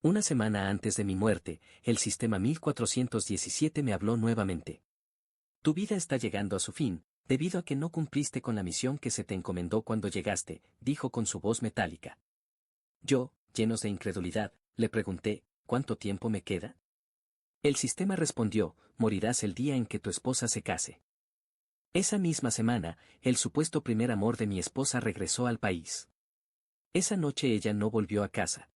Una semana antes de mi muerte, el sistema 1417 me habló nuevamente. Tu vida está llegando a su fin, debido a que no cumpliste con la misión que se te encomendó cuando llegaste, dijo con su voz metálica. Yo, llenos de incredulidad, le pregunté, ¿cuánto tiempo me queda? El sistema respondió, morirás el día en que tu esposa se case. Esa misma semana, el supuesto primer amor de mi esposa regresó al país. Esa noche ella no volvió a casa.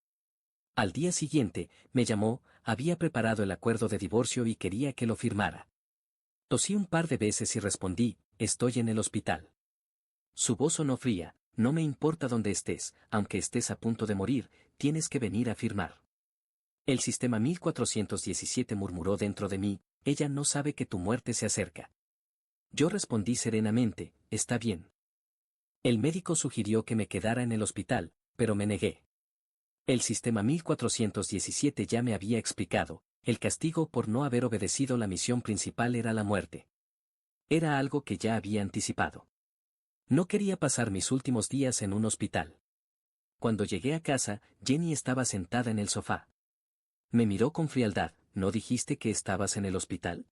Al día siguiente, me llamó, había preparado el acuerdo de divorcio y quería que lo firmara. Tosí un par de veces y respondí, estoy en el hospital. Su voz sonó fría, no me importa dónde estés, aunque estés a punto de morir, tienes que venir a firmar. El sistema 1417 murmuró dentro de mí, ella no sabe que tu muerte se acerca. Yo respondí serenamente, está bien. El médico sugirió que me quedara en el hospital, pero me negué. El sistema 1417 ya me había explicado, el castigo por no haber obedecido la misión principal era la muerte. Era algo que ya había anticipado. No quería pasar mis últimos días en un hospital. Cuando llegué a casa, Jenny estaba sentada en el sofá. Me miró con frialdad, ¿no dijiste que estabas en el hospital?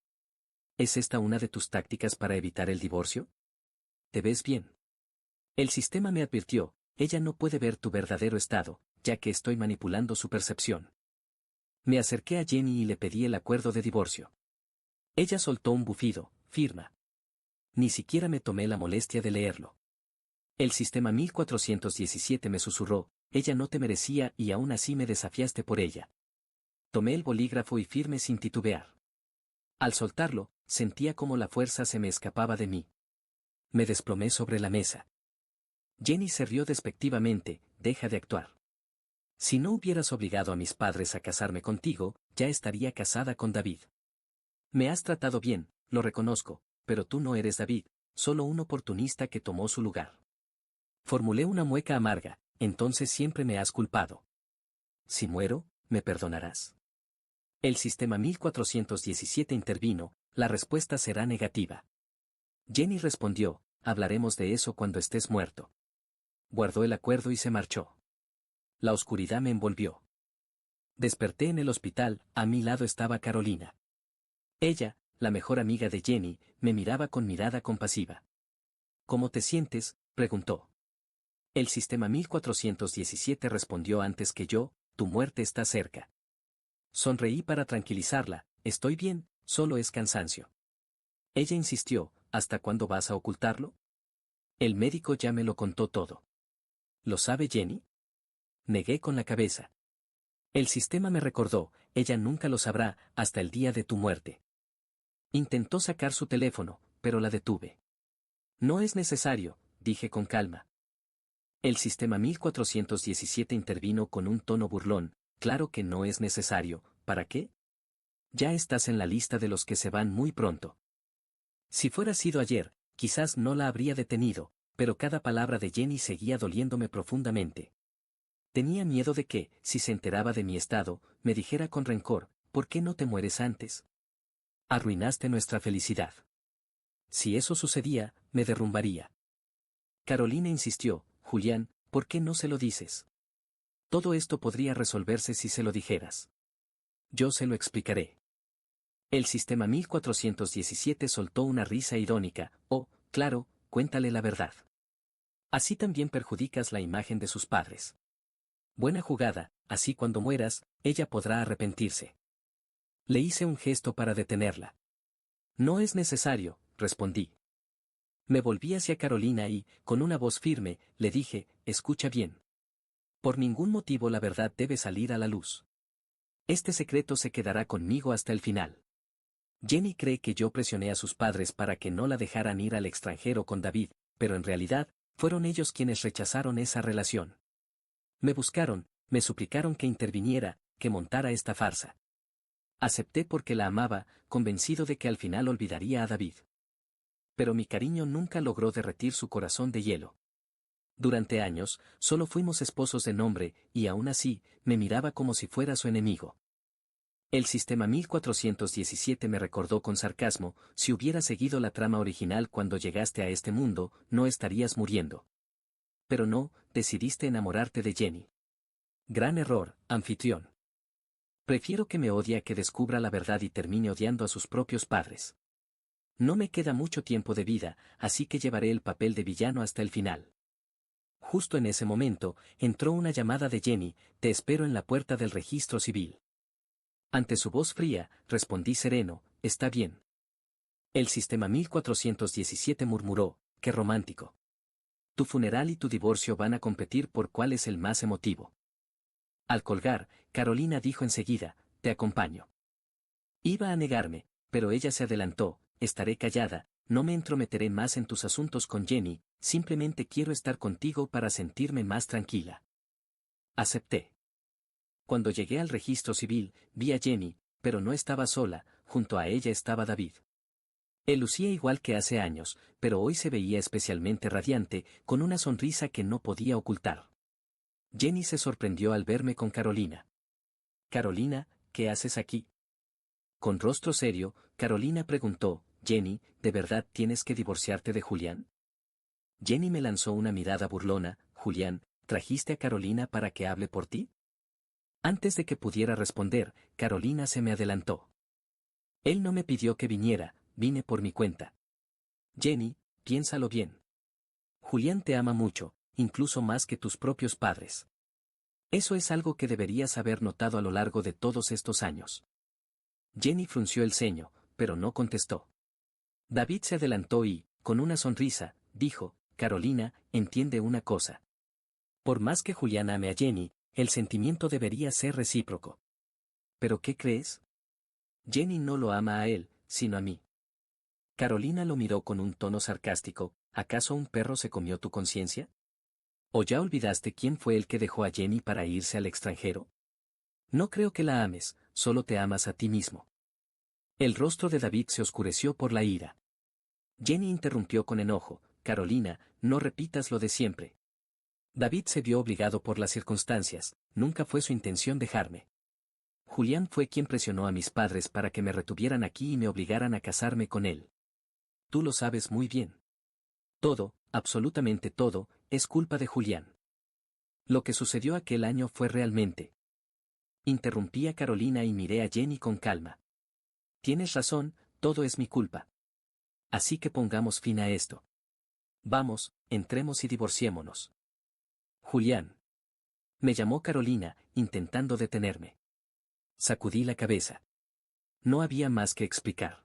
¿Es esta una de tus tácticas para evitar el divorcio? ¿Te ves bien? El sistema me advirtió, ella no puede ver tu verdadero estado, ya que estoy manipulando su percepción. Me acerqué a Jenny y le pedí el acuerdo de divorcio. Ella soltó un bufido, firma. Ni siquiera me tomé la molestia de leerlo. El sistema 1417 me susurró, ella no te merecía y aún así me desafiaste por ella. Tomé el bolígrafo y firmé sin titubear. Al soltarlo, sentía como la fuerza se me escapaba de mí. Me desplomé sobre la mesa. Jenny se rió despectivamente, deja de actuar. Si no hubieras obligado a mis padres a casarme contigo, ya estaría casada con David. Me has tratado bien, lo reconozco, pero tú no eres David, solo un oportunista que tomó su lugar. Formulé una mueca amarga, entonces siempre me has culpado. Si muero, ¿me perdonarás? El sistema 1417 intervino, la respuesta será negativa. Jenny respondió, hablaremos de eso cuando estés muerto. Guardó el acuerdo y se marchó. La oscuridad me envolvió. Desperté en el hospital, a mi lado estaba Carolina. Ella, la mejor amiga de Jenny, me miraba con mirada compasiva. ¿Cómo te sientes?, preguntó. El sistema 1417 respondió antes que yo, tu muerte está cerca. Sonreí para tranquilizarla, estoy bien, solo es cansancio. Ella insistió, ¿hasta cuándo vas a ocultarlo? El médico ya me lo contó todo. ¿Lo sabe Jenny? Negué con la cabeza. El sistema me recordó, ella nunca lo sabrá, hasta el día de tu muerte. Intentó sacar su teléfono, pero la detuve. No es necesario, dije con calma. El sistema 1417 intervino con un tono burlón, claro que no es necesario, ¿para qué? Ya estás en la lista de los que se van muy pronto. Si fuera sido ayer, quizás no la habría detenido, pero cada palabra de Jenny seguía doliéndome profundamente. Tenía miedo de que, si se enteraba de mi estado, me dijera con rencor, ¿por qué no te mueres antes? Arruinaste nuestra felicidad. Si eso sucedía, me derrumbaría. Carolina insistió, Julián, ¿por qué no se lo dices? Todo esto podría resolverse si se lo dijeras. Yo se lo explicaré. El sistema 1417 soltó una risa irónica, oh, claro, cuéntale la verdad. Así también perjudicas la imagen de sus padres. Buena jugada, así cuando mueras, ella podrá arrepentirse. Le hice un gesto para detenerla. No es necesario, respondí. Me volví hacia Carolina y, con una voz firme, le dije, escucha bien. Por ningún motivo la verdad debe salir a la luz. Este secreto se quedará conmigo hasta el final. Jenny cree que yo presioné a sus padres para que no la dejaran ir al extranjero con David, pero en realidad, fueron ellos quienes rechazaron esa relación. Me buscaron, me suplicaron que interviniera, que montara esta farsa. Acepté porque la amaba, convencido de que al final olvidaría a David. Pero mi cariño nunca logró derretir su corazón de hielo. Durante años, solo fuimos esposos de nombre, y aún así, me miraba como si fuera su enemigo. El sistema 1417 me recordó con sarcasmo, si hubiera seguido la trama original cuando llegaste a este mundo, no estarías muriendo. Pero no, decidiste enamorarte de Jenny. Gran error, anfitrión. Prefiero que me odie a que descubra la verdad y termine odiando a sus propios padres. No me queda mucho tiempo de vida, así que llevaré el papel de villano hasta el final. Justo en ese momento, entró una llamada de Jenny: te espero en la puerta del registro civil. Ante su voz fría, respondí sereno: está bien. El sistema 1417 murmuró: qué romántico. Tu funeral y tu divorcio van a competir por cuál es el más emotivo. Al colgar, Carolina dijo enseguida: te acompaño. Iba a negarme, pero ella se adelantó: estaré callada, no me entrometeré más en tus asuntos con Jenny, simplemente quiero estar contigo para sentirme más tranquila. Acepté. Cuando llegué al registro civil, vi a Jenny, pero no estaba sola, junto a ella estaba David. Él lucía igual que hace años, pero hoy se veía especialmente radiante, con una sonrisa que no podía ocultar. Jenny se sorprendió al verme con Carolina. Carolina, ¿qué haces aquí? Con rostro serio, Carolina preguntó: Jenny, ¿de verdad tienes que divorciarte de Julián? Jenny me lanzó una mirada burlona: Julián, ¿trajiste a Carolina para que hable por ti? Antes de que pudiera responder, Carolina se me adelantó. Él no me pidió que viniera, vine por mi cuenta. Jenny, piénsalo bien. Julián te ama mucho, incluso más que tus propios padres. Eso es algo que deberías haber notado a lo largo de todos estos años. Jenny frunció el ceño, pero no contestó. David se adelantó y, con una sonrisa, dijo: Carolina, entiende una cosa. Por más que Julián ame a Jenny, el sentimiento debería ser recíproco. ¿Pero qué crees? Jenny no lo ama a él, sino a mí. Carolina lo miró con un tono sarcástico: ¿acaso un perro se comió tu conciencia? ¿O ya olvidaste quién fue el que dejó a Jenny para irse al extranjero? No creo que la ames, solo te amas a ti mismo. El rostro de David se oscureció por la ira. Jenny interrumpió con enojo: Carolina, no repitas lo de siempre. David se vio obligado por las circunstancias, nunca fue su intención dejarme. Julián fue quien presionó a mis padres para que me retuvieran aquí y me obligaran a casarme con él. Tú lo sabes muy bien. Todo, absolutamente todo, es culpa de Julián. Lo que sucedió aquel año fue realmente. Interrumpí a Carolina y miré a Jenny con calma. Tienes razón, todo es mi culpa. Así que pongamos fin a esto. Vamos, entremos y divorciémonos. Julián. Me llamó Carolina, intentando detenerme. Sacudí la cabeza. No había más que explicar.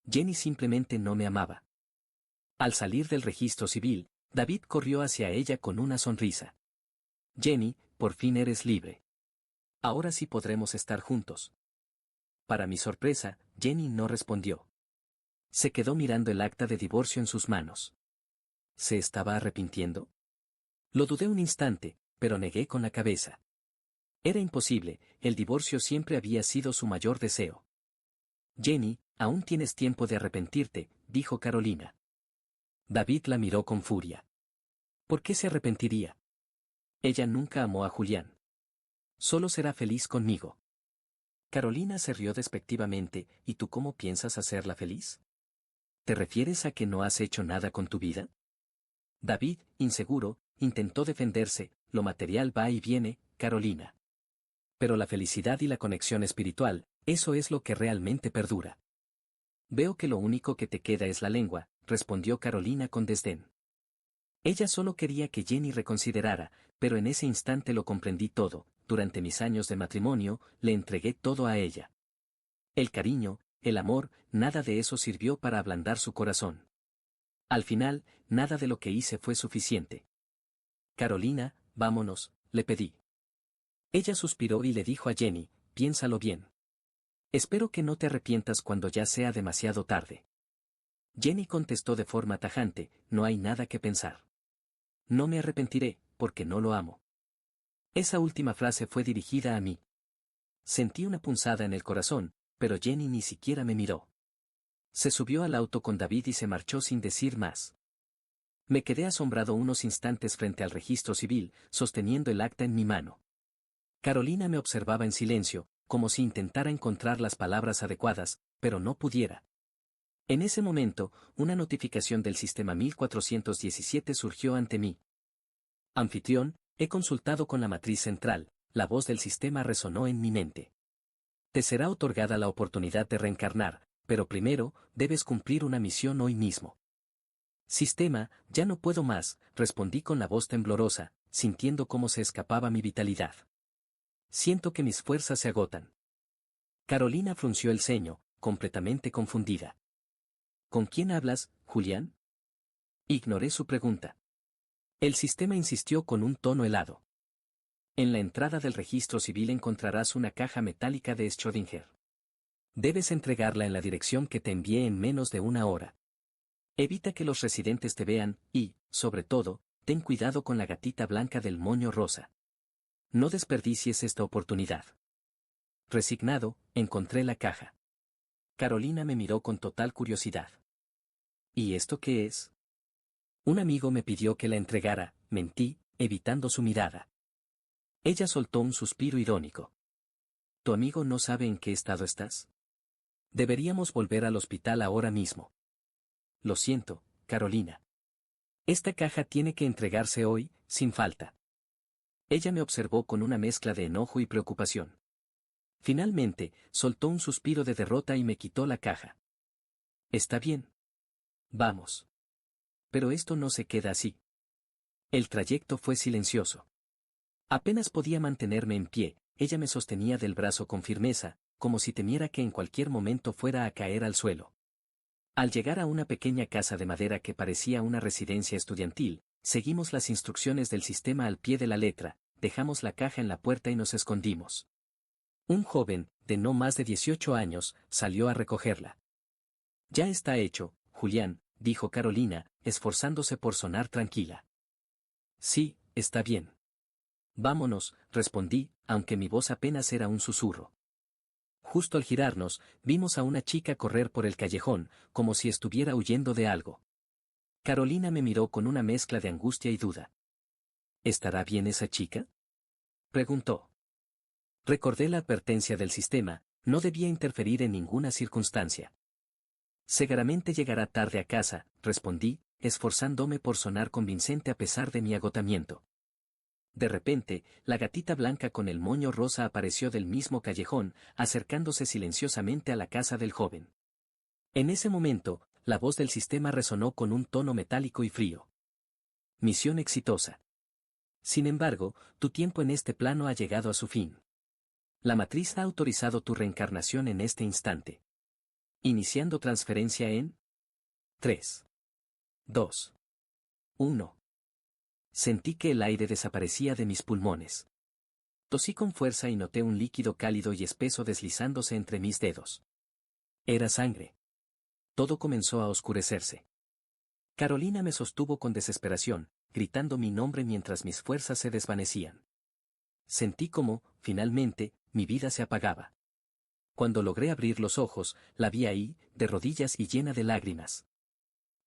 Jenny simplemente no me amaba. Al salir del registro civil, David corrió hacia ella con una sonrisa. Jenny, por fin eres libre. Ahora sí podremos estar juntos. Para mi sorpresa, Jenny no respondió. Se quedó mirando el acta de divorcio en sus manos. ¿Se estaba arrepintiendo? Lo dudé un instante, pero negué con la cabeza. Era imposible, el divorcio siempre había sido su mayor deseo. Jenny, aún tienes tiempo de arrepentirte, dijo Carolina. David la miró con furia. ¿Por qué se arrepentiría? Ella nunca amó a Julián. Solo será feliz conmigo. Carolina se rió despectivamente: ¿y tú cómo piensas hacerla feliz? ¿Te refieres a que no has hecho nada con tu vida? David, inseguro, intentó defenderse: lo material va y viene, Carolina. Pero la felicidad y la conexión espiritual, eso es lo que realmente perdura. Veo que lo único que te queda es la lengua, respondió Carolina con desdén. Ella solo quería que Jenny reconsiderara, pero en ese instante lo comprendí todo: durante mis años de matrimonio, le entregué todo a ella. El cariño, el amor, nada de eso sirvió para ablandar su corazón. Al final, nada de lo que hice fue suficiente. Carolina, vámonos, le pedí. Ella suspiró y le dijo a Jenny: piénsalo bien. Espero que no te arrepientas cuando ya sea demasiado tarde. Jenny contestó de forma tajante: no hay nada que pensar. No me arrepentiré, porque no lo amo. Esa última frase fue dirigida a mí. Sentí una punzada en el corazón, pero Jenny ni siquiera me miró. Se subió al auto con David y se marchó sin decir más. Me quedé asombrado unos instantes frente al registro civil, sosteniendo el acta en mi mano. Carolina me observaba en silencio, como si intentara encontrar las palabras adecuadas, pero no pudiera. En ese momento, una notificación del sistema 1417 surgió ante mí. Anfitrión, he consultado con la matriz central. La voz del sistema resonó en mi mente. Te será otorgada la oportunidad de reencarnar, pero primero, debes cumplir una misión hoy mismo. Sistema, ya no puedo más, respondí con la voz temblorosa, sintiendo cómo se escapaba mi vitalidad. Siento que mis fuerzas se agotan. Carolina frunció el ceño, completamente confundida. ¿Con quién hablas, Julián? Ignoré su pregunta. El sistema insistió con un tono helado. En la entrada del registro civil encontrarás una caja metálica de Schrödinger. Debes entregarla en la dirección que te envié en menos de una hora. Evita que los residentes te vean y, sobre todo, ten cuidado con la gatita blanca del moño rosa. No desperdicies esta oportunidad. Resignado, encontré la caja. Carolina me miró con total curiosidad. ¿Y esto qué es? Un amigo me pidió que la entregara, mentí, evitando su mirada. Ella soltó un suspiro irónico. ¿Tu amigo no sabe en qué estado estás? Deberíamos volver al hospital ahora mismo. Lo siento, Carolina. Esta caja tiene que entregarse hoy, sin falta. Ella me observó con una mezcla de enojo y preocupación. Finalmente, soltó un suspiro de derrota y me quitó la caja. Está bien. Vamos. Pero esto no se queda así. El trayecto fue silencioso. Apenas podía mantenerme en pie, ella me sostenía del brazo con firmeza, como si temiera que en cualquier momento fuera a caer al suelo. Al llegar a una pequeña casa de madera que parecía una residencia estudiantil, seguimos las instrucciones del sistema al pie de la letra, dejamos la caja en la puerta y nos escondimos. Un joven, de no más de 18 años, salió a recogerla. Ya está hecho, Julián, dijo Carolina, esforzándose por sonar tranquila. Sí, está bien. Vámonos, respondí, aunque mi voz apenas era un susurro. Justo al girarnos, vimos a una chica correr por el callejón, como si estuviera huyendo de algo. Carolina me miró con una mezcla de angustia y duda. ¿Estará bien esa chica? Preguntó. Recordé la advertencia del sistema, no debía interferir en ninguna circunstancia. Seguramente llegará tarde a casa, respondí, esforzándome por sonar convincente a pesar de mi agotamiento. De repente, la gatita blanca con el moño rosa apareció del mismo callejón, acercándose silenciosamente a la casa del joven. En ese momento, la voz del sistema resonó con un tono metálico y frío. Misión exitosa. Sin embargo, tu tiempo en este plano ha llegado a su fin. La matriz ha autorizado tu reencarnación en este instante. Iniciando transferencia en 3, 2, 1. Sentí que el aire desaparecía de mis pulmones. Tosí con fuerza y noté un líquido cálido y espeso deslizándose entre mis dedos. Era sangre. Todo comenzó a oscurecerse. Carolina me sostuvo con desesperación, gritando mi nombre mientras mis fuerzas se desvanecían. Sentí como, finalmente, mi vida se apagaba. Cuando logré abrir los ojos, la vi ahí, de rodillas y llena de lágrimas.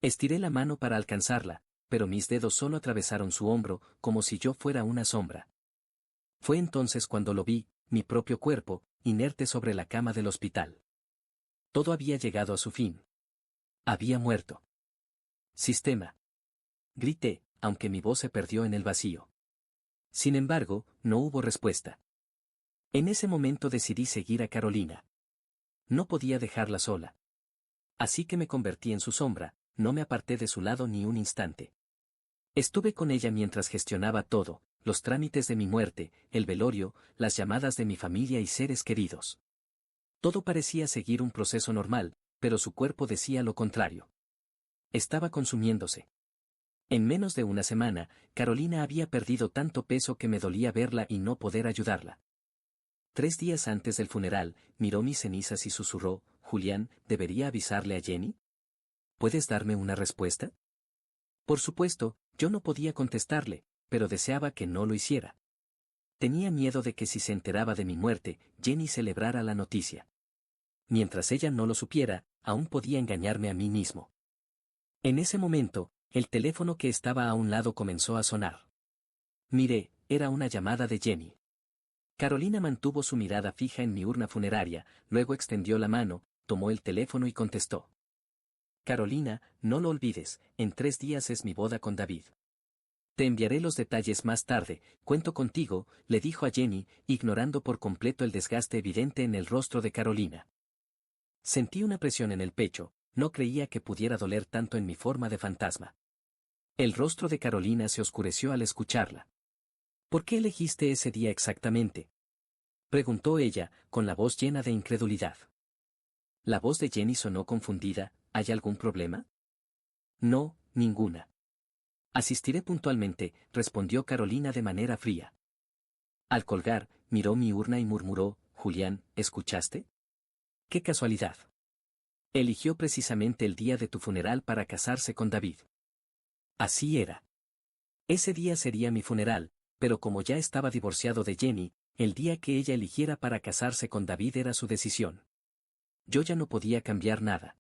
Estiré la mano para alcanzarla, pero mis dedos solo atravesaron su hombro, como si yo fuera una sombra. Fue entonces cuando lo vi, mi propio cuerpo, inerte sobre la cama del hospital. Todo había llegado a su fin. Había muerto. Sistema. Grité, aunque mi voz se perdió en el vacío. Sin embargo, no hubo respuesta. En ese momento decidí seguir a Carolina. No podía dejarla sola. Así que me convertí en su sombra, no me aparté de su lado ni un instante. Estuve con ella mientras gestionaba todo, los trámites de mi muerte, el velorio, las llamadas de mi familia y seres queridos. Todo parecía seguir un proceso normal, pero su cuerpo decía lo contrario. Estaba consumiéndose. En menos de una semana, Carolina había perdido tanto peso que me dolía verla y no poder ayudarla. 3 días antes del funeral, miró mis cenizas y susurró, Julián, ¿debería avisarle a Jenny? ¿Puedes darme una respuesta? Por supuesto, yo no podía contestarle, pero deseaba que no lo hiciera. Tenía miedo de que si se enteraba de mi muerte, Jenny celebrara la noticia. Mientras ella no lo supiera, aún podía engañarme a mí mismo. En ese momento, el teléfono que estaba a un lado comenzó a sonar. Miré, era una llamada de Jenny. Carolina mantuvo su mirada fija en mi urna funeraria, luego extendió la mano, tomó el teléfono y contestó. Carolina, no lo olvides, en 3 días es mi boda con David. Te enviaré los detalles más tarde, cuento contigo, le dijo a Jenny, ignorando por completo el desgaste evidente en el rostro de Carolina. Sentí una presión en el pecho, no creía que pudiera doler tanto en mi forma de fantasma. El rostro de Carolina se oscureció al escucharla. ¿Por qué elegiste ese día exactamente?, preguntó ella, con la voz llena de incredulidad. La voz de Jenny sonó confundida. ¿Hay algún problema? No, ninguna. Asistiré puntualmente, respondió Carolina de manera fría. Al colgar, miró mi urna y murmuró, Julián, ¿escuchaste? ¡Qué casualidad! Eligió precisamente el día de tu funeral para casarse con David. Así era. Ese día sería mi funeral, pero como ya estaba divorciado de Jenny, el día que ella eligiera para casarse con David era su decisión. Yo ya no podía cambiar nada.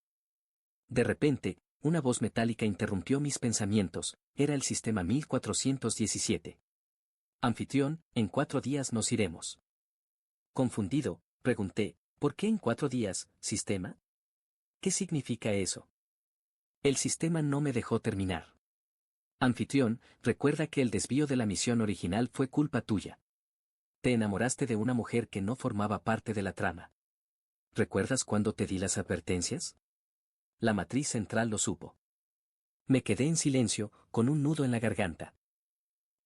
De repente, una voz metálica interrumpió mis pensamientos, era el sistema 1417. Anfitrión, en 4 días nos iremos. Confundido, pregunté, ¿por qué en 4 días, sistema? ¿Qué significa eso? El sistema no me dejó terminar. Anfitrión, recuerda que el desvío de la misión original fue culpa tuya. Te enamoraste de una mujer que no formaba parte de la trama. ¿Recuerdas cuando te di las advertencias? La matriz central lo supo. Me quedé en silencio, con un nudo en la garganta.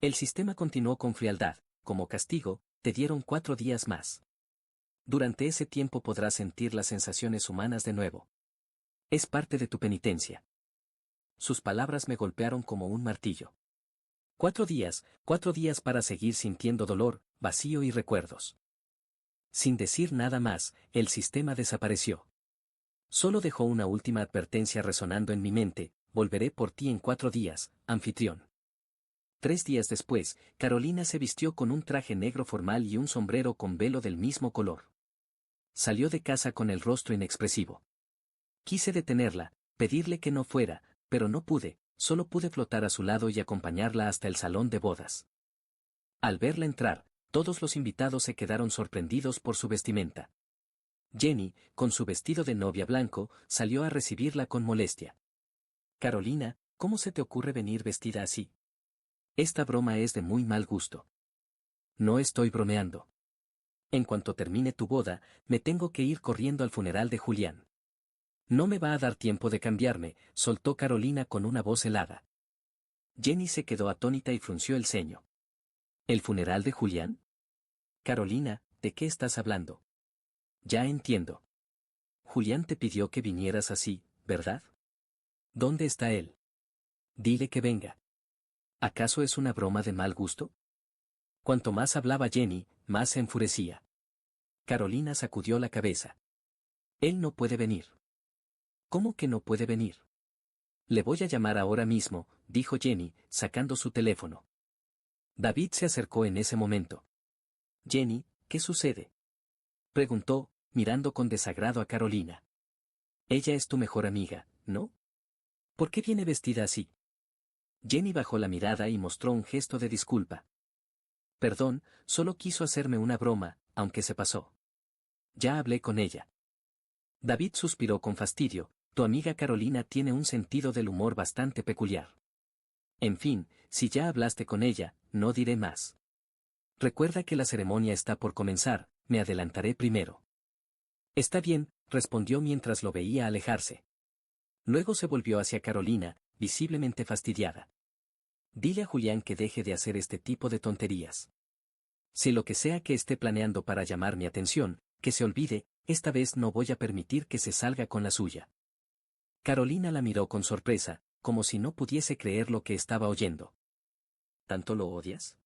El sistema continuó con frialdad, como castigo, te dieron 4 días más. Durante ese tiempo podrás sentir las sensaciones humanas de nuevo. Es parte de tu penitencia. Sus palabras me golpearon como un martillo. 4 días para seguir sintiendo dolor, vacío y recuerdos. Sin decir nada más, el sistema desapareció. Solo dejó una última advertencia resonando en mi mente, volveré por ti en 4 días, anfitrión. 3 días después, Carolina se vistió con un traje negro formal y un sombrero con velo del mismo color. Salió de casa con el rostro inexpresivo. Quise detenerla, pedirle que no fuera, pero no pude, solo pude flotar a su lado y acompañarla hasta el salón de bodas. Al verla entrar, todos los invitados se quedaron sorprendidos por su vestimenta. Jenny, con su vestido de novia blanco, salió a recibirla con molestia. Carolina, ¿cómo se te ocurre venir vestida así? Esta broma es de muy mal gusto. No estoy bromeando. En cuanto termine tu boda, me tengo que ir corriendo al funeral de Julián. No me va a dar tiempo de cambiarme, soltó Carolina con una voz helada. Jenny se quedó atónita y frunció el ceño. ¿El funeral de Julián? Carolina, ¿de qué estás hablando? Ya entiendo. Julián te pidió que vinieras así, ¿verdad? ¿Dónde está él? Dile que venga. ¿Acaso es una broma de mal gusto? Cuanto más hablaba Jenny, más se enfurecía. Carolina sacudió la cabeza. Él no puede venir. ¿Cómo que no puede venir? Le voy a llamar ahora mismo, dijo Jenny, sacando su teléfono. David se acercó en ese momento. Jenny, ¿qué sucede?, preguntó, mirando con desagrado a Carolina. Ella es tu mejor amiga, ¿no? ¿Por qué viene vestida así? Jenny bajó la mirada y mostró un gesto de disculpa. Perdón, solo quiso hacerme una broma, aunque se pasó. Ya hablé con ella. David suspiró con fastidio, tu amiga Carolina tiene un sentido del humor bastante peculiar. En fin, si ya hablaste con ella, no diré más. Recuerda que la ceremonia está por comenzar, me adelantaré primero. Está bien, respondió mientras lo veía alejarse. Luego se volvió hacia Carolina, visiblemente fastidiada. Dile a Julián que deje de hacer este tipo de tonterías. Si lo que sea que esté planeando para llamar mi atención, que se olvide, esta vez no voy a permitir que se salga con la suya. Carolina la miró con sorpresa, como si no pudiese creer lo que estaba oyendo. ¿Tanto lo odias?,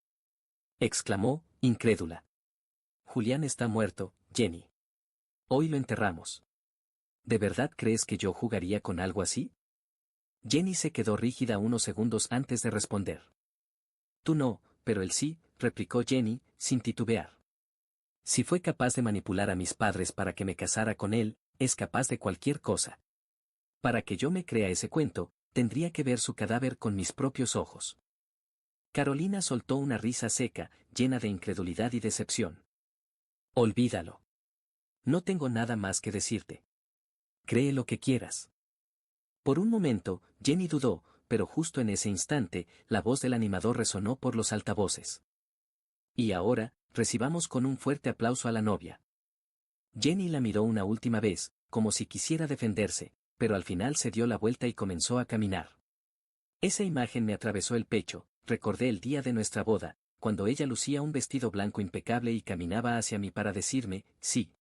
exclamó, incrédula. Julián está muerto, Jenny. Hoy lo enterramos. ¿De verdad crees que yo jugaría con algo así? Jenny se quedó rígida unos segundos antes de responder. Tú no, pero él sí, replicó Jenny, sin titubear. Si fue capaz de manipular a mis padres para que me casara con él, es capaz de cualquier cosa. Para que yo me crea ese cuento, tendría que ver su cadáver con mis propios ojos. Carolina soltó una risa seca, llena de incredulidad y decepción. Olvídalo. No tengo nada más que decirte. Cree lo que quieras. Por un momento, Jenny dudó, pero justo en ese instante, la voz del animador resonó por los altavoces. Y ahora, recibamos con un fuerte aplauso a la novia. Jenny la miró una última vez, como si quisiera defenderse, pero al final se dio la vuelta y comenzó a caminar. Esa imagen me atravesó el pecho, recordé el día de nuestra boda, cuando ella lucía un vestido blanco impecable y caminaba hacia mí para decirme, sí.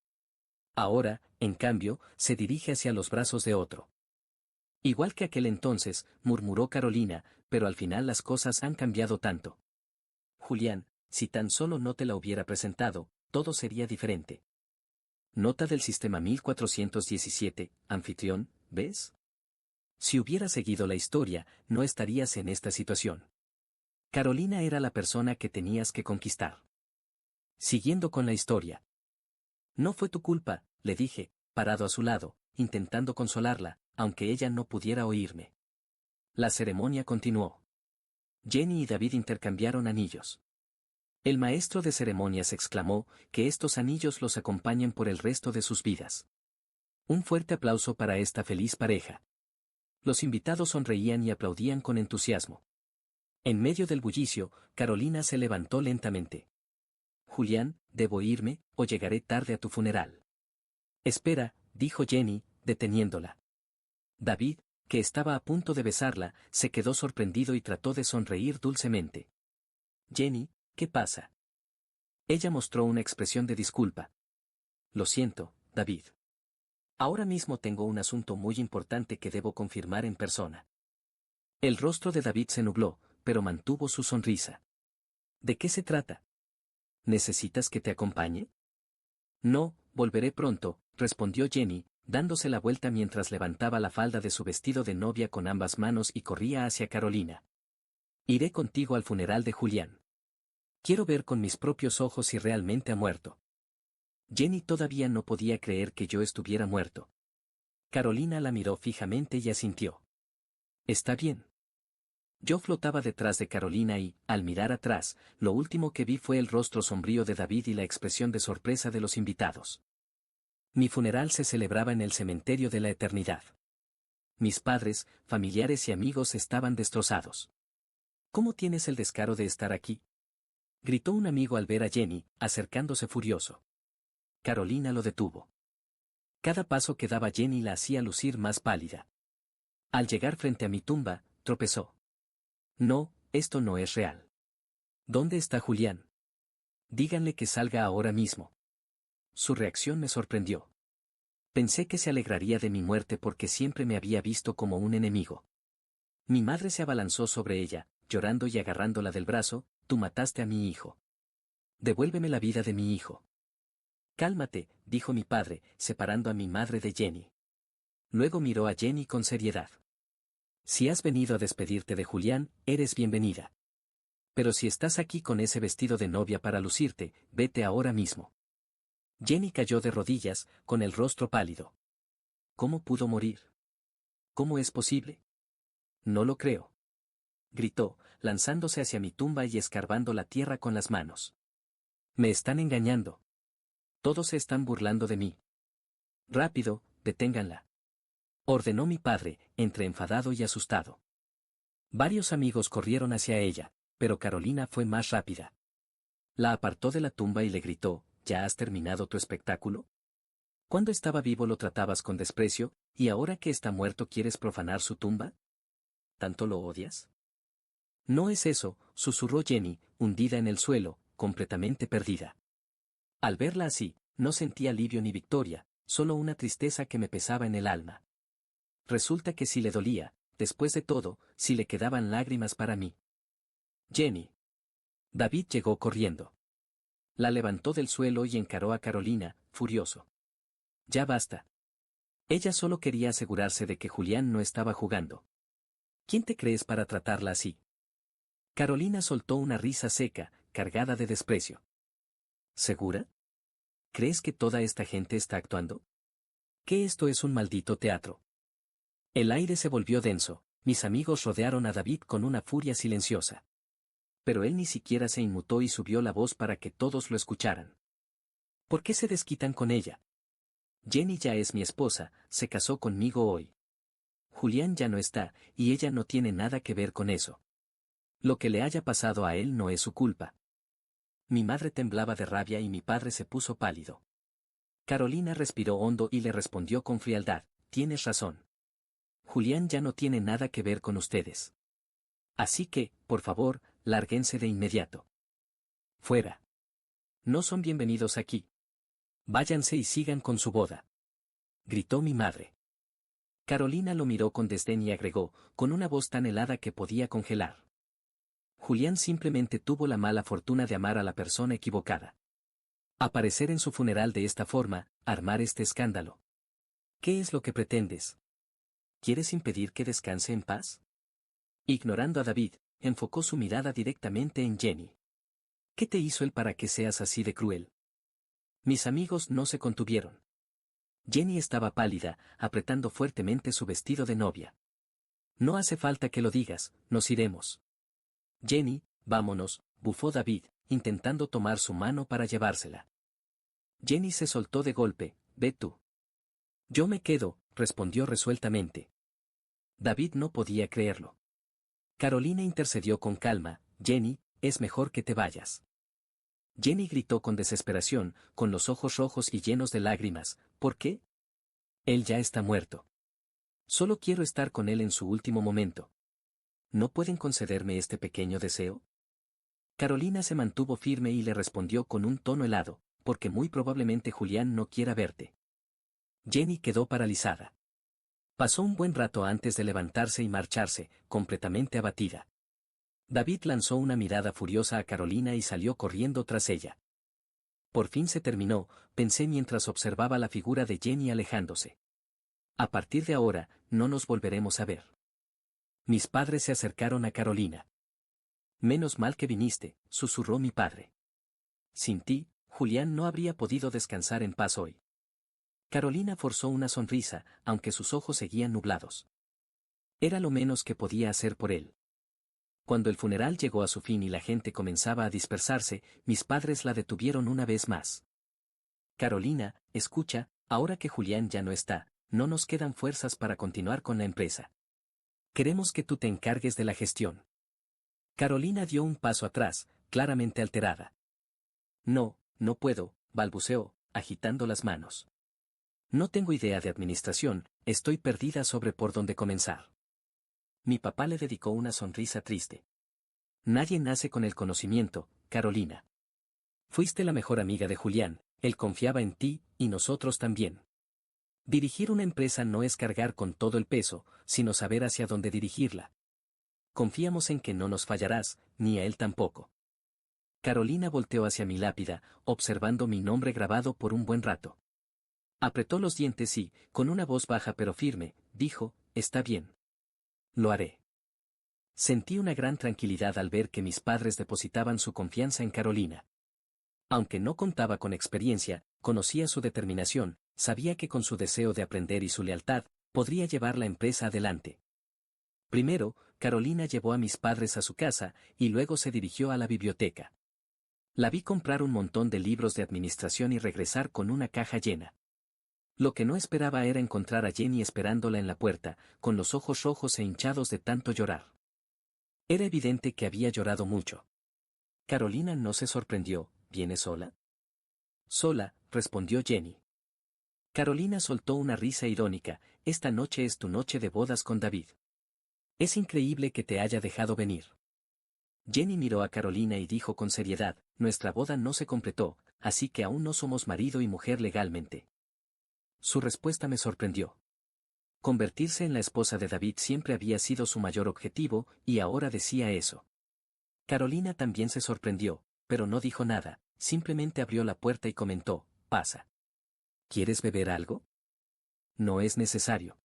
Ahora, en cambio, se dirige hacia los brazos de otro. Igual que aquel entonces, murmuró Carolina, pero al final las cosas han cambiado tanto. Julián, si tan solo no te la hubiera presentado, todo sería diferente. Nota del sistema 1417, anfitrión, ¿ves? Si hubieras seguido la historia, no estarías en esta situación. Carolina era la persona que tenías que conquistar. Siguiendo con la historia. No fue tu culpa, le dije, parado a su lado, intentando consolarla, aunque ella no pudiera oírme. La ceremonia continuó. Jenny y David intercambiaron anillos. El maestro de ceremonias exclamó que estos anillos los acompañen por el resto de sus vidas. Un fuerte aplauso para esta feliz pareja. Los invitados sonreían y aplaudían con entusiasmo. En medio del bullicio, Carolina se levantó lentamente. Julián, ¿debo irme, o llegaré tarde a tu funeral? Espera, dijo Jenny, deteniéndola. David, que estaba a punto de besarla, se quedó sorprendido y trató de sonreír dulcemente. Jenny, ¿qué pasa? Ella mostró una expresión de disculpa. Lo siento, David. Ahora mismo tengo un asunto muy importante que debo confirmar en persona. El rostro de David se nubló, pero mantuvo su sonrisa. ¿De qué se trata? ¿Necesitas que te acompañe? No, volveré pronto, respondió Jenny, dándose la vuelta mientras levantaba la falda de su vestido de novia con ambas manos y corría hacia Carolina. Iré contigo al funeral de Julián. Quiero ver con mis propios ojos si realmente ha muerto. Jenny todavía no podía creer que yo estuviera muerto. Carolina la miró fijamente y asintió. Está bien. Yo flotaba detrás de Carolina y, al mirar atrás, lo último que vi fue el rostro sombrío de David y la expresión de sorpresa de los invitados. Mi funeral se celebraba en el cementerio de la eternidad. Mis padres, familiares y amigos estaban destrozados. ¿Cómo tienes el descaro de estar aquí? Gritó un amigo al ver a Jenny, acercándose furioso. Carolina lo detuvo. Cada paso que daba Jenny la hacía lucir más pálida. Al llegar frente a mi tumba, tropezó. No, esto no es real. ¿Dónde está Julián? Díganle que salga ahora mismo. Su reacción me sorprendió. Pensé que se alegraría de mi muerte porque siempre me había visto como un enemigo. Mi madre se abalanzó sobre ella, llorando y agarrándola del brazo, tú mataste a mi hijo. Devuélveme la vida de mi hijo. Cálmate, dijo mi padre, separando a mi madre de Jenny. Luego miró a Jenny con seriedad. Si has venido a despedirte de Julián, eres bienvenida. Pero si estás aquí con ese vestido de novia para lucirte, vete ahora mismo. Jenny cayó de rodillas, con el rostro pálido. ¿Cómo pudo morir? ¿Cómo es posible? No lo creo. Gritó, lanzándose hacia mi tumba y escarbando la tierra con las manos. Me están engañando. Todos se están burlando de mí. Rápido, deténganla. Ordenó mi padre, entre enfadado y asustado. Varios amigos corrieron hacia ella, pero Carolina fue más rápida. La apartó de la tumba y le gritó, ¿ya has terminado tu espectáculo? Cuando estaba vivo lo tratabas con desprecio, ¿y ahora que está muerto quieres profanar su tumba? ¿Tanto lo odias? No es eso, susurró Jenny, hundida en el suelo, completamente perdida. Al verla así, no sentí alivio ni victoria, solo una tristeza que me pesaba en el alma. Resulta que sí le dolía, después de todo, sí le quedaban lágrimas para mí. Jenny. David llegó corriendo. La levantó del suelo y encaró a Carolina, furioso. Ya basta. Ella solo quería asegurarse de que Julián no estaba jugando. ¿Quién te crees para tratarla así? Carolina soltó una risa seca, cargada de desprecio. ¿Segura? ¿Crees que toda esta gente está actuando? ¿Que esto es un maldito teatro? El aire se volvió denso, mis amigos rodearon a David con una furia silenciosa. Pero él ni siquiera se inmutó y subió la voz para que todos lo escucharan. ¿Por qué se desquitan con ella? Jenny ya es mi esposa, se casó conmigo hoy. Julián ya no está, y ella no tiene nada que ver con eso. Lo que le haya pasado a él no es su culpa. Mi madre temblaba de rabia y mi padre se puso pálido. Carolina respiró hondo y le respondió con frialdad, tienes razón. Julián ya no tiene nada que ver con ustedes. Así que, por favor, lárguense de inmediato. Fuera. No son bienvenidos aquí. Váyanse y sigan con su boda. Gritó mi madre. Carolina lo miró con desdén y agregó, con una voz tan helada que podía congelar. Julián simplemente tuvo la mala fortuna de amar a la persona equivocada. Aparecer en su funeral de esta forma, armar este escándalo. ¿Qué es lo que pretendes? ¿Quieres impedir que descanse en paz? Ignorando a David, enfocó su mirada directamente en Jenny. ¿Qué te hizo él para que seas así de cruel? Mis amigos no se contuvieron. Jenny estaba pálida, apretando fuertemente su vestido de novia. No hace falta que lo digas, nos iremos. Jenny, vámonos, bufó David, intentando tomar su mano para llevársela. Jenny se soltó de golpe, ve tú. Yo me quedo, respondió resueltamente. David no podía creerlo. Carolina intercedió con calma, Jenny, es mejor que te vayas. Jenny gritó con desesperación, con los ojos rojos y llenos de lágrimas, ¿por qué? Él ya está muerto. Solo quiero estar con él en su último momento. ¿No pueden concederme este pequeño deseo? Carolina se mantuvo firme y le respondió con un tono helado, porque muy probablemente Julián no quiera verte. Jenny quedó paralizada. Pasó un buen rato antes de levantarse y marcharse, completamente abatida. David lanzó una mirada furiosa a Carolina y salió corriendo tras ella. Por fin se terminó, pensé mientras observaba la figura de Jenny alejándose. A partir de ahora, no nos volveremos a ver. Mis padres se acercaron a Carolina. Menos mal que viniste, susurró mi padre. Sin ti, Julián no habría podido descansar en paz hoy. Carolina forzó una sonrisa, aunque sus ojos seguían nublados. Era lo menos que podía hacer por él. Cuando el funeral llegó a su fin y la gente comenzaba a dispersarse, mis padres la detuvieron una vez más. Carolina, escucha, ahora que Julián ya no está, no nos quedan fuerzas para continuar con la empresa. Queremos que tú te encargues de la gestión. Carolina dio un paso atrás, claramente alterada. No, no puedo, balbuceó, agitando las manos. No tengo idea de administración, estoy perdida sobre por dónde comenzar. Mi papá le dedicó una sonrisa triste. Nadie nace con el conocimiento, Carolina. Fuiste la mejor amiga de Julián, él confiaba en ti, y nosotros también. Dirigir una empresa no es cargar con todo el peso, sino saber hacia dónde dirigirla. Confiamos en que no nos fallarás, ni a él tampoco. Carolina volteó hacia mi lápida, observando mi nombre grabado por un buen rato. Apretó los dientes y, con una voz baja pero firme, dijo, está bien. Lo haré. Sentí una gran tranquilidad al ver que mis padres depositaban su confianza en Carolina. Aunque no contaba con experiencia, conocía su determinación, sabía que con su deseo de aprender y su lealtad, podría llevar la empresa adelante. Primero, Carolina llevó a mis padres a su casa, y luego se dirigió a la biblioteca. La vi comprar un montón de libros de administración y regresar con una caja llena. Lo que no esperaba era encontrar a Jenny esperándola en la puerta, con los ojos rojos e hinchados de tanto llorar. Era evidente que había llorado mucho. Carolina no se sorprendió, ¿viene sola? Sola, respondió Jenny. Carolina soltó una risa irónica, esta noche es tu noche de bodas con David. Es increíble que te haya dejado venir. Jenny miró a Carolina y dijo con seriedad, nuestra boda no se completó, así que aún no somos marido y mujer legalmente. Su respuesta me sorprendió. Convertirse en la esposa de David siempre había sido su mayor objetivo, y ahora decía eso. Carolina también se sorprendió, pero no dijo nada, simplemente abrió la puerta y comentó, pasa. ¿Quieres beber algo? No es necesario.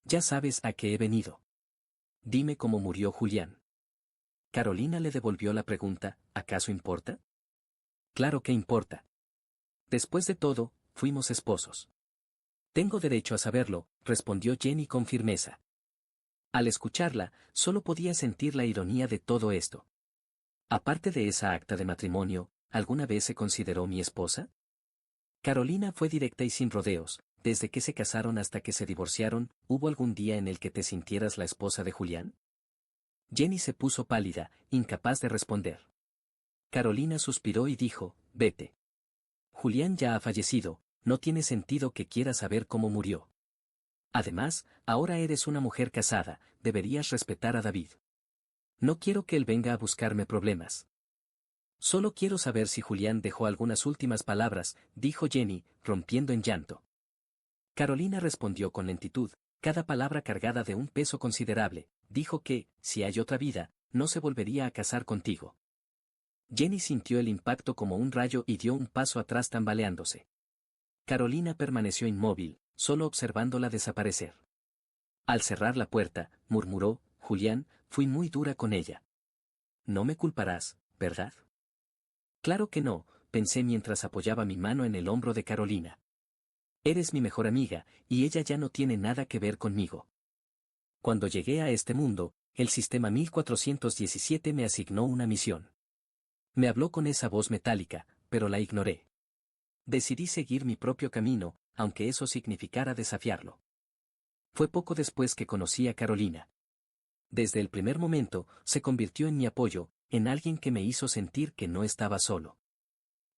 Ya sabes a qué he venido. Dime cómo murió Julián. Carolina le devolvió la pregunta, ¿acaso importa? Claro que importa. Después de todo, fuimos esposos. Tengo derecho a saberlo, respondió Jenny con firmeza. Al escucharla, solo podía sentir la ironía de todo esto. Aparte de esa acta de matrimonio, ¿alguna vez se consideró mi esposa? Carolina fue directa y sin rodeos, desde que se casaron hasta que se divorciaron, ¿hubo algún día en el que te sintieras la esposa de Julián? Jenny se puso pálida, incapaz de responder. Carolina suspiró y dijo, vete. Julián ya ha fallecido, no tiene sentido que quieras saber cómo murió. Además, ahora eres una mujer casada, deberías respetar a David. No quiero que él venga a buscarme problemas. Solo quiero saber si Julián dejó algunas últimas palabras, dijo Jenny, rompiendo en llanto. Carolina respondió con lentitud, cada palabra cargada de un peso considerable, dijo que, si hay otra vida, no se volvería a casar contigo. Jenny sintió el impacto como un rayo y dio un paso atrás tambaleándose. Carolina permaneció inmóvil, solo observándola desaparecer. Al cerrar la puerta, murmuró, Julián, fui muy dura con ella. No me culparás, ¿verdad? Claro que no, pensé mientras apoyaba mi mano en el hombro de Carolina. Eres mi mejor amiga, y ella ya no tiene nada que ver conmigo. Cuando llegué a este mundo, el sistema 1417 me asignó una misión. Me habló con esa voz metálica, pero la ignoré. Decidí seguir mi propio camino, aunque eso significara desafiarlo. Fue poco después que conocí a Carolina. Desde el primer momento, se convirtió en mi apoyo, en alguien que me hizo sentir que no estaba solo.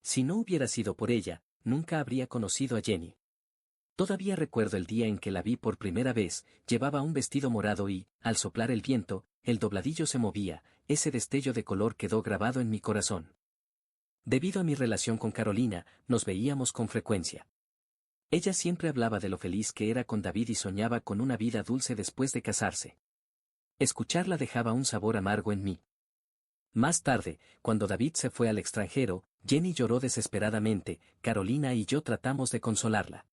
Si no hubiera sido por ella, nunca habría conocido a Jenny. Todavía recuerdo el día en que la vi por primera vez, llevaba un vestido morado y, al soplar el viento, el dobladillo se movía, ese destello de color quedó grabado en mi corazón. Debido a mi relación con Carolina, nos veíamos con frecuencia. Ella siempre hablaba de lo feliz que era con David y soñaba con una vida dulce después de casarse. Escucharla dejaba un sabor amargo en mí. Más tarde, cuando David se fue al extranjero, Jenny lloró desesperadamente, Carolina y yo tratamos de consolarla.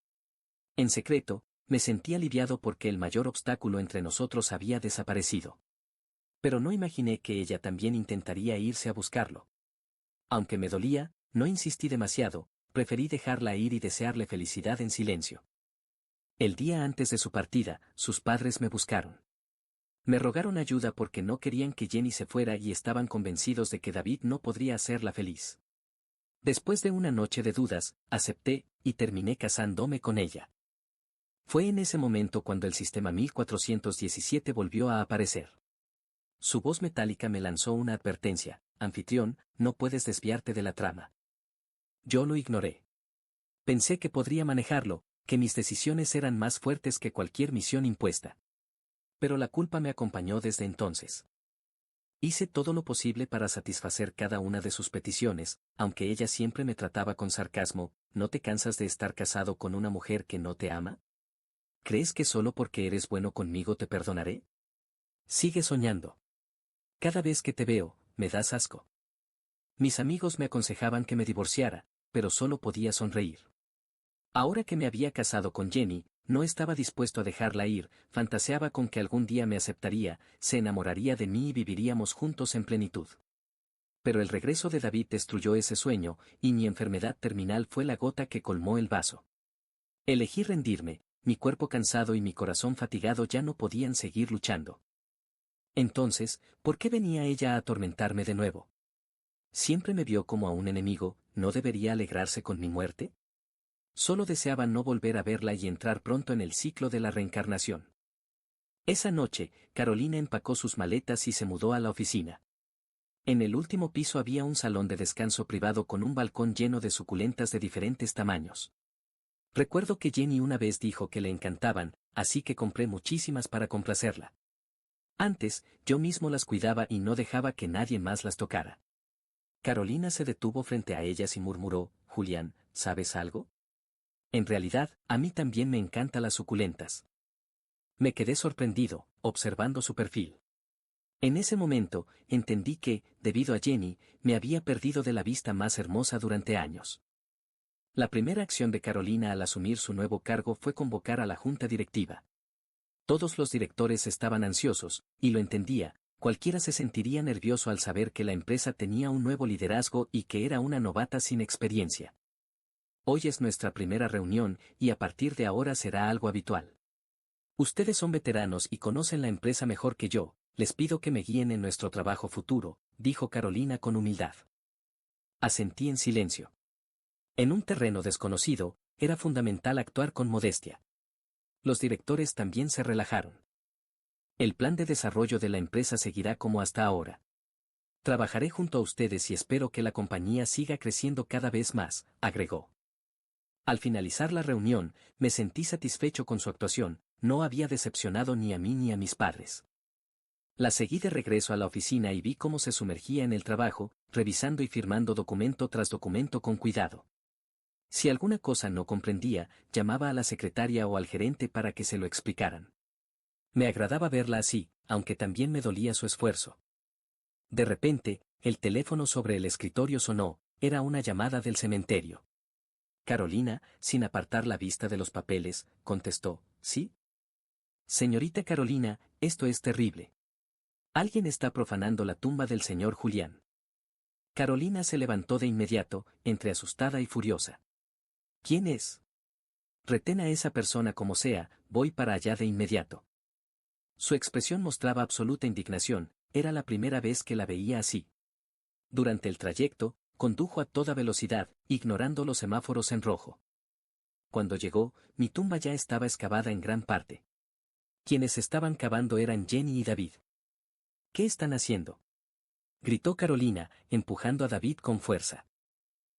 En secreto, me sentí aliviado porque el mayor obstáculo entre nosotros había desaparecido. Pero no imaginé que ella también intentaría irse a buscarlo. Aunque me dolía, no insistí demasiado, preferí dejarla ir y desearle felicidad en silencio. El día antes de su partida, sus padres me buscaron. Me rogaron ayuda porque no querían que Jenny se fuera y estaban convencidos de que David no podría hacerla feliz. Después de una noche de dudas, acepté, y terminé casándome con ella. Fue en ese momento cuando el sistema 1417 volvió a aparecer. Su voz metálica me lanzó una advertencia, anfitrión, no puedes desviarte de la trama. Yo lo ignoré. Pensé que podría manejarlo, que mis decisiones eran más fuertes que cualquier misión impuesta. Pero la culpa me acompañó desde entonces. Hice todo lo posible para satisfacer cada una de sus peticiones, aunque ella siempre me trataba con sarcasmo, ¿no te cansas de estar casado con una mujer que no te ama? ¿Crees que solo porque eres bueno conmigo te perdonaré? Sigue soñando. Cada vez que te veo, me das asco. Mis amigos me aconsejaban que me divorciara, pero solo podía sonreír. Ahora que me había casado con Jenny, no estaba dispuesto a dejarla ir, fantaseaba con que algún día me aceptaría, se enamoraría de mí y viviríamos juntos en plenitud. Pero el regreso de David destruyó ese sueño, y mi enfermedad terminal fue la gota que colmó el vaso. Elegí rendirme, mi cuerpo cansado y mi corazón fatigado ya no podían seguir luchando. Entonces, ¿por qué venía ella a atormentarme de nuevo? Siempre me vio como a un enemigo, ¿no debería alegrarse con mi muerte? Solo deseaba no volver a verla y entrar pronto en el ciclo de la reencarnación. Esa noche, Carolina empacó sus maletas y se mudó a la oficina. En el último piso había un salón de descanso privado con un balcón lleno de suculentas de diferentes tamaños. Recuerdo que Jenny una vez dijo que le encantaban, así que compré muchísimas para complacerla. Antes, yo mismo las cuidaba y no dejaba que nadie más las tocara. Carolina se detuvo frente a ellas y murmuró, Julián, ¿sabes algo? En realidad, a mí también me encantan las suculentas. Me quedé sorprendido, observando su perfil. En ese momento, entendí que, debido a Jenny, me había perdido de la vista más hermosa durante años. La primera acción de Carolina al asumir su nuevo cargo fue convocar a la junta directiva. Todos los directores estaban ansiosos, y lo entendía, cualquiera se sentiría nervioso al saber que la empresa tenía un nuevo liderazgo y que era una novata sin experiencia. Hoy es nuestra primera reunión, y a partir de ahora será algo habitual. Ustedes son veteranos y conocen la empresa mejor que yo, les pido que me guíen en nuestro trabajo futuro, dijo Carolina con humildad. Asentí en silencio. En un terreno desconocido, era fundamental actuar con modestia. Los directores también se relajaron. El plan de desarrollo de la empresa seguirá como hasta ahora. Trabajaré junto a ustedes y espero que la compañía siga creciendo cada vez más, agregó. Al finalizar la reunión, me sentí satisfecho con su actuación, no había decepcionado ni a mí ni a mis padres. La seguí de regreso a la oficina y vi cómo se sumergía en el trabajo, revisando y firmando documento tras documento con cuidado. Si alguna cosa no comprendía, llamaba a la secretaria o al gerente para que se lo explicaran. Me agradaba verla así, aunque también me dolía su esfuerzo. De repente, el teléfono sobre el escritorio sonó, era una llamada del cementerio. Carolina, sin apartar la vista de los papeles, contestó, ¿sí? Señorita Carolina, esto es terrible. Alguien está profanando la tumba del señor Julián. Carolina se levantó de inmediato, entre asustada y furiosa. ¿Quién es? Retén a esa persona como sea, voy para allá de inmediato. Su expresión mostraba absoluta indignación, era la primera vez que la veía así. Durante el trayecto, condujo a toda velocidad, ignorando los semáforos en rojo. Cuando llegó, mi tumba ya estaba excavada en gran parte. Quienes estaban cavando eran Jenny y David. ¿Qué están haciendo? Gritó Carolina, empujando a David con fuerza.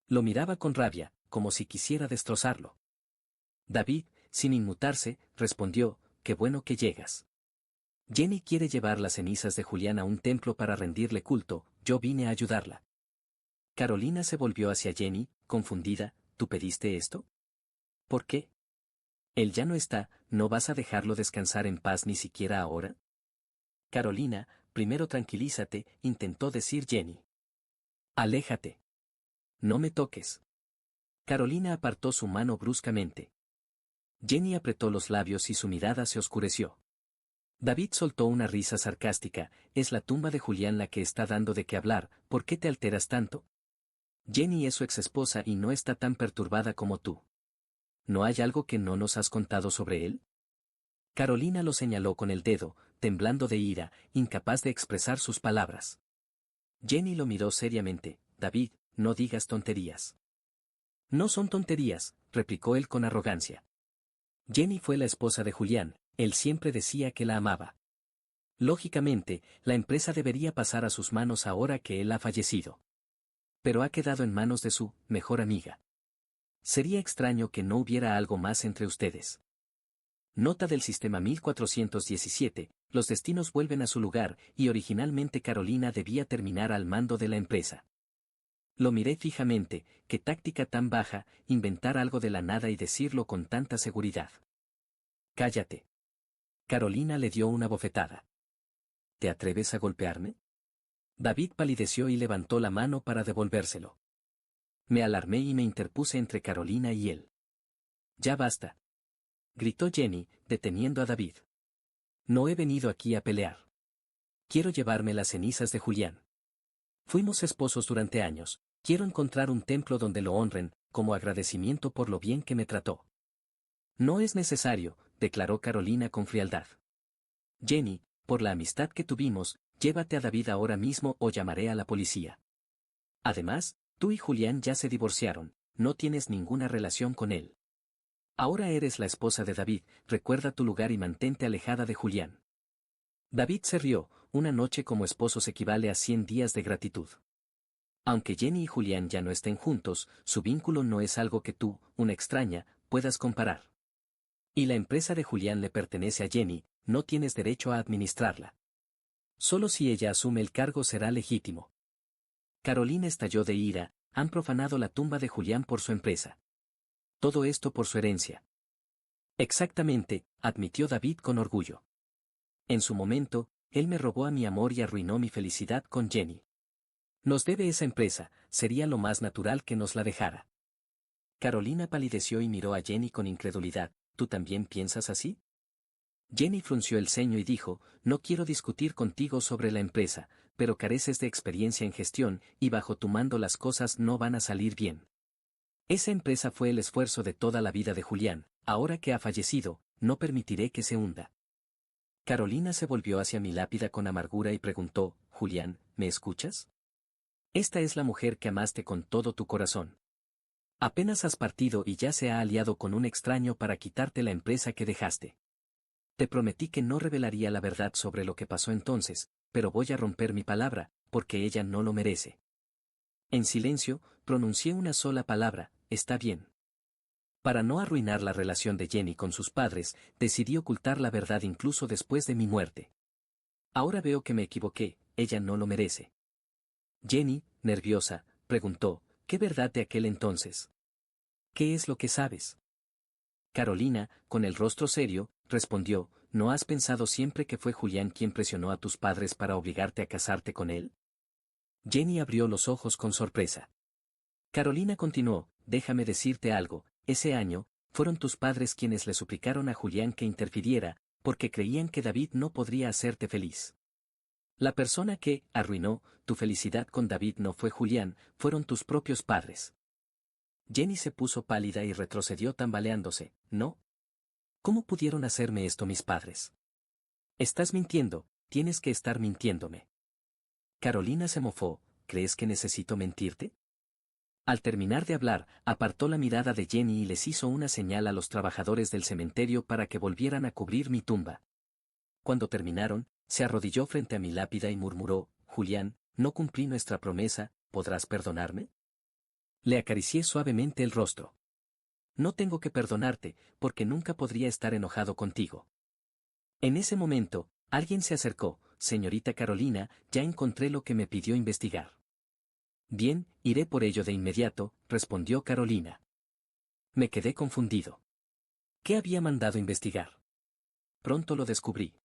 Lo miraba con rabia, como si quisiera destrozarlo. David, sin inmutarse, respondió, qué bueno que llegas. Jenny quiere llevar las cenizas de Julián a un templo para rendirle culto, yo vine a ayudarla. Carolina se volvió hacia Jenny, confundida, ¿tú pediste esto? ¿Por qué? Él ya no está, ¿no vas a dejarlo descansar en paz ni siquiera ahora? Carolina, primero tranquilízate, intentó decir Jenny. Aléjate. No me toques. Carolina apartó su mano bruscamente. Jenny apretó los labios y su mirada se oscureció. David soltó una risa sarcástica, es la tumba de Julián la que está dando de qué hablar, ¿por qué te alteras tanto? Jenny es su exesposa y no está tan perturbada como tú. ¿No hay algo que no nos has contado sobre él? Carolina lo señaló con el dedo, temblando de ira, incapaz de expresar sus palabras. Jenny lo miró seriamente, David, no digas tonterías. No son tonterías, replicó él con arrogancia. Jenny fue la esposa de Julián, él siempre decía que la amaba. Lógicamente, la empresa debería pasar a sus manos ahora que él ha fallecido. Pero ha quedado en manos de su mejor amiga. Sería extraño que no hubiera algo más entre ustedes. Nota del sistema 1417, los destinos vuelven a su lugar y originalmente Carolina debía terminar al mando de la empresa. Lo miré fijamente, qué táctica tan baja, inventar algo de la nada y decirlo con tanta seguridad. Cállate. Carolina le dio una bofetada. ¿Te atreves a golpearme? David palideció y levantó la mano para devolvérselo. Me alarmé y me interpuse entre Carolina y él. Ya basta. Gritó Jenny, deteniendo a David. No he venido aquí a pelear. Quiero llevarme las cenizas de Julián. Fuimos esposos durante años, quiero encontrar un templo donde lo honren, como agradecimiento por lo bien que me trató. No es necesario, declaró Carolina con frialdad. Jenny, por la amistad que tuvimos, llévate a David ahora mismo o llamaré a la policía. Además, tú y Julián ya se divorciaron, no tienes ninguna relación con él. Ahora eres la esposa de David, recuerda tu lugar y mantente alejada de Julián. David se rió, una noche como esposos equivale a 100 días de gratitud. Aunque Jenny y Julián ya no estén juntos, su vínculo no es algo que tú, una extraña, puedas comparar. Y la empresa de Julián le pertenece a Jenny, no tienes derecho a administrarla. Solo si ella asume el cargo será legítimo. Carolina estalló de ira, han profanado la tumba de Julián por su empresa. Todo esto por su herencia. Exactamente, admitió David con orgullo. En su momento, él me robó a mi amor y arruinó mi felicidad con Jenny. Nos debe esa empresa, sería lo más natural que nos la dejara. Carolina palideció y miró a Jenny con incredulidad, ¿tú también piensas así? Jenny frunció el ceño y dijo, no quiero discutir contigo sobre la empresa, pero careces de experiencia en gestión, y bajo tu mando las cosas no van a salir bien. Esa empresa fue el esfuerzo de toda la vida de Julián, ahora que ha fallecido, no permitiré que se hunda. Carolina se volvió hacia mi lápida con amargura y preguntó, Julián, ¿me escuchas? Esta es la mujer que amaste con todo tu corazón. Apenas has partido y ya se ha aliado con un extraño para quitarte la empresa que dejaste. Te prometí que no revelaría la verdad sobre lo que pasó entonces, pero voy a romper mi palabra, porque ella no lo merece. En silencio, pronuncié una sola palabra, está bien. Para no arruinar la relación de Jenny con sus padres, decidí ocultar la verdad incluso después de mi muerte. Ahora veo que me equivoqué, ella no lo merece. Jenny, nerviosa, preguntó, ¿qué verdad de aquel entonces? ¿Qué es lo que sabes? Carolina, con el rostro serio, respondió, ¿no has pensado siempre que fue Julián quien presionó a tus padres para obligarte a casarte con él? Jenny abrió los ojos con sorpresa. Carolina continuó, déjame decirte algo, ese año, fueron tus padres quienes le suplicaron a Julián que interfiriera, porque creían que David no podría hacerte feliz. La persona que arruinó tu felicidad con David no fue Julián, fueron tus propios padres. Jenny se puso pálida y retrocedió tambaleándose, ¿no? ¿Cómo pudieron hacerme esto mis padres? Estás mintiendo, tienes que estar mintiéndome. Carolina se mofó, ¿crees que necesito mentirte? Al terminar de hablar, apartó la mirada de Jenny y les hizo una señal a los trabajadores del cementerio para que volvieran a cubrir mi tumba. Cuando terminaron, se arrodilló frente a mi lápida y murmuró, Julián, no cumplí nuestra promesa, ¿podrás perdonarme? Le acaricié suavemente el rostro. No tengo que perdonarte, porque nunca podría estar enojado contigo. En ese momento, alguien se acercó, señorita Carolina, ya encontré lo que me pidió investigar. Bien, iré por ello de inmediato, respondió Carolina. Me quedé confundido. ¿Qué había mandado investigar? Pronto lo descubrí.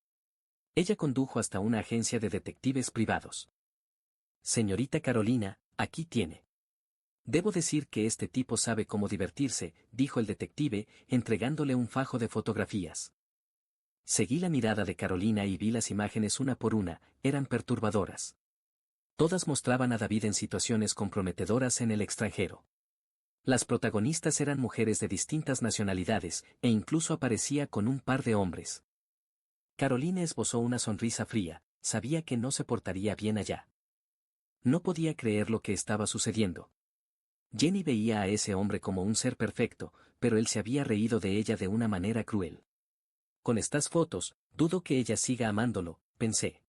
Ella condujo hasta una agencia de detectives privados. Señorita Carolina, aquí tiene. Debo decir que este tipo sabe cómo divertirse, dijo el detective, entregándole un fajo de fotografías. Seguí la mirada de Carolina y vi las imágenes una por una, eran perturbadoras. Todas mostraban a David en situaciones comprometedoras en el extranjero. Las protagonistas eran mujeres de distintas nacionalidades, e incluso aparecía con un par de hombres. Carolina esbozó una sonrisa fría, sabía que no se portaría bien allá. No podía creer lo que estaba sucediendo. Jenny veía a ese hombre como un ser perfecto, pero él se había reído de ella de una manera cruel. Con estas fotos, dudo que ella siga amándolo, pensé.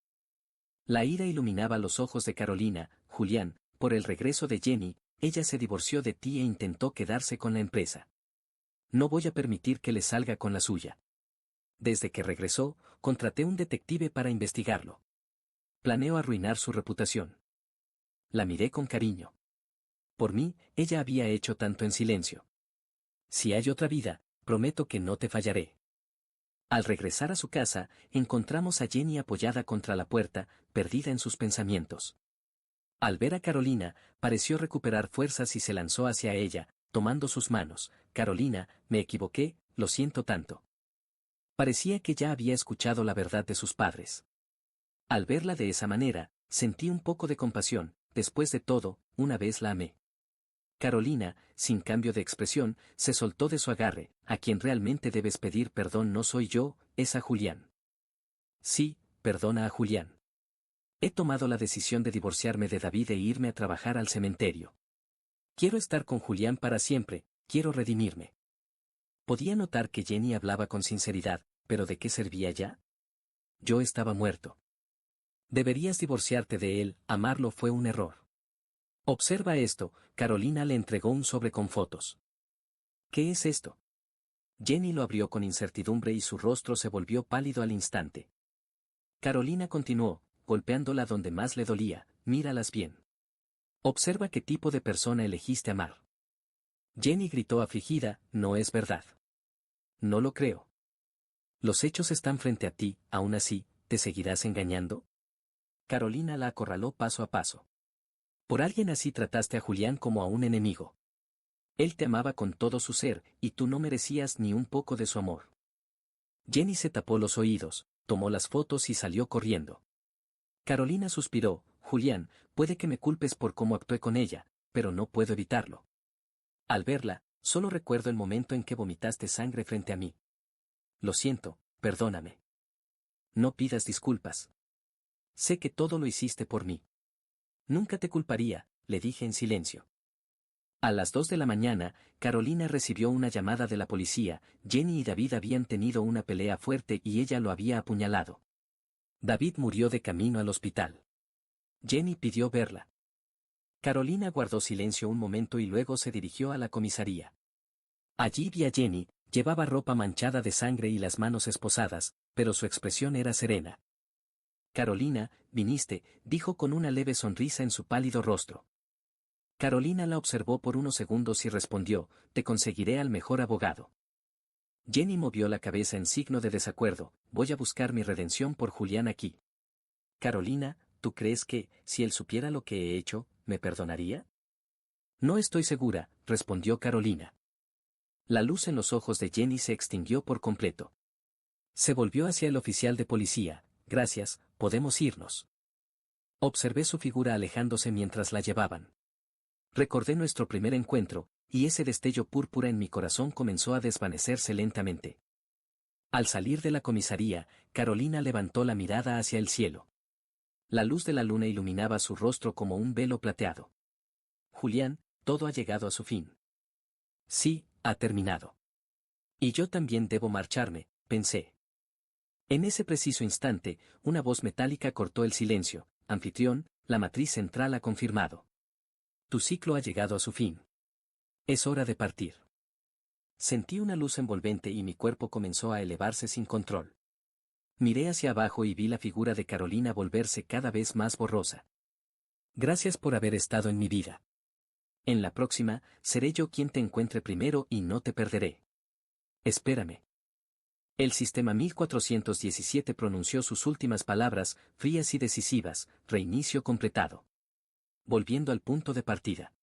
La ira iluminaba los ojos de Carolina, Julián, por el regreso de Jenny, ella se divorció de ti e intentó quedarse con la empresa. No voy a permitir que le salga con la suya. Desde que regresó, contraté un detective para investigarlo. Planeo arruinar su reputación. La miré con cariño. Por mí, ella había hecho tanto en silencio. Si hay otra vida, prometo que no te fallaré. Al regresar a su casa, encontramos a Jenny apoyada contra la puerta, perdida en sus pensamientos. Al ver a Carolina, pareció recuperar fuerzas y se lanzó hacia ella, tomando sus manos. Carolina, me equivoqué, lo siento tanto. Parecía que ya había escuchado la verdad de sus padres. Al verla de esa manera, sentí un poco de compasión, después de todo, una vez la amé. Carolina, sin cambio de expresión, se soltó de su agarre, a quien realmente debes pedir perdón no soy yo, es a Julián. Sí, perdona a Julián. He tomado la decisión de divorciarme de David e irme a trabajar al cementerio. Quiero estar con Julián para siempre, quiero redimirme. Podía notar que Jenny hablaba con sinceridad, pero ¿de qué servía ya? Yo estaba muerto. Deberías divorciarte de él, amarlo fue un error. Observa esto, Carolina le entregó un sobre con fotos. ¿Qué es esto? Jenny lo abrió con incertidumbre y su rostro se volvió pálido al instante. Carolina continuó, golpeándola donde más le dolía, míralas bien. Observa qué tipo de persona elegiste amar. Jenny gritó afligida, no es verdad. No lo creo. Los hechos están frente a ti, aún así, ¿te seguirás engañando? Carolina la acorraló paso a paso. Por alguien así trataste a Julián como a un enemigo. Él te amaba con todo su ser, y tú no merecías ni un poco de su amor. Jenny se tapó los oídos, tomó las fotos y salió corriendo. Carolina suspiró, Julián, puede que me culpes por cómo actué con ella, pero no puedo evitarlo. Al verla, solo recuerdo el momento en que vomitaste sangre frente a mí. Lo siento, perdóname. No pidas disculpas. Sé que todo lo hiciste por mí. Nunca te culparía, le dije en silencio. A las 2 de la mañana, Carolina recibió una llamada de la policía. Jenny y David habían tenido una pelea fuerte y ella lo había apuñalado. David murió de camino al hospital. Jenny pidió verla. Carolina guardó silencio un momento y luego se dirigió a la comisaría. Allí vi a Jenny, llevaba ropa manchada de sangre y las manos esposadas, pero su expresión era serena. Carolina, viniste, dijo con una leve sonrisa en su pálido rostro. Carolina la observó por unos segundos y respondió, te conseguiré al mejor abogado. Jenny movió la cabeza en signo de desacuerdo, voy a buscar mi redención por Julián aquí. Carolina, ¿tú crees que, si él supiera lo que he hecho, me perdonaría? No estoy segura, respondió Carolina. La luz en los ojos de Jenny se extinguió por completo. Se volvió hacia el oficial de policía, gracias, podemos irnos. Observé su figura alejándose mientras la llevaban. Recordé nuestro primer encuentro, y ese destello púrpura en mi corazón comenzó a desvanecerse lentamente. Al salir de la comisaría, Carolina levantó la mirada hacia el cielo. La luz de la luna iluminaba su rostro como un velo plateado. Julián, todo ha llegado a su fin. Sí, ha terminado. Y yo también debo marcharme, pensé. En ese preciso instante, una voz metálica cortó el silencio. Anfitrión, la matriz central ha confirmado. Tu ciclo ha llegado a su fin. Es hora de partir. Sentí una luz envolvente y mi cuerpo comenzó a elevarse sin control. Miré hacia abajo y vi la figura de Carolina volverse cada vez más borrosa. Gracias por haber estado en mi vida. En la próxima, seré yo quien te encuentre primero y no te perderé. Espérame. El sistema 1417 pronunció sus últimas palabras, frías y decisivas, reinicio completado. Volviendo al punto de partida.